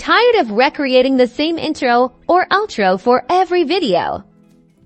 Tired of recreating the same intro or outro for every video?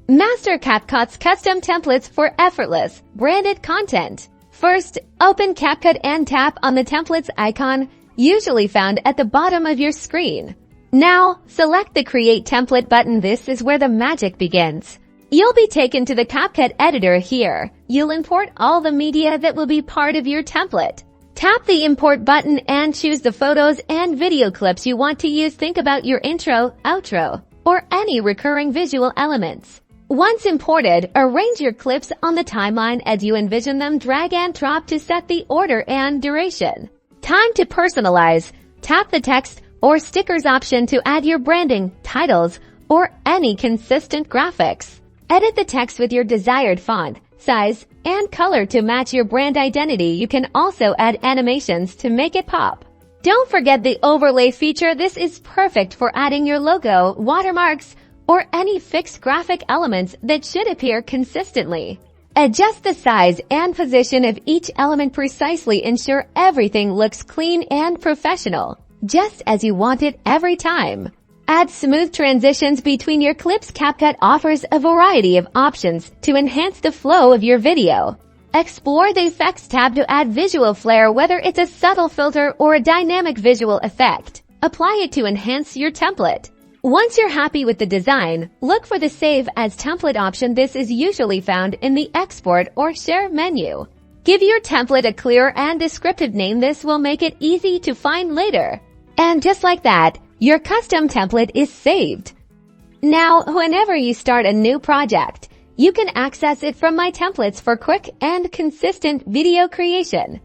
Master CapCut's custom templates for effortless, branded content. First, open CapCut and tap on the templates icon, usually found at the bottom of your screen. Now, select the Create Template button. This is where the magic begins. You'll be taken to the CapCut editor here. You'll import all the media that will be part of your template. Tap the Import button and choose the photos and video clips you want to use. Think about your intro, outro, or any recurring visual elements. Once imported, arrange your clips on the timeline as you envision them. Drag and drop to set the order and duration. Time to personalize. Tap the text or stickers option to add your branding, titles, or any consistent graphics. Edit the text with your desired font, size, and color to match your brand identity. You can also add animations to make it pop. Don't forget the overlay feature. This is perfect for adding your logo, watermarks, or any fixed graphic elements that should appear consistently. Adjust the size and position of each element precisely. Ensure everything looks clean and professional, just as you want it every time. Add smooth transitions between your clips. CapCut offers a variety of options to enhance the flow of your video. Explore the Effects tab to add visual flair, whether it's a subtle filter or a dynamic visual effect. Apply it to enhance your template. Once you're happy with the design, look for the Save as Template option. This is usually found in the Export or Share menu. Give your template a clear and descriptive name. This will make it easy to find later. And just like that, your custom template is saved. Now, whenever you start a new project, you can access it from My Templates for quick and consistent video creation.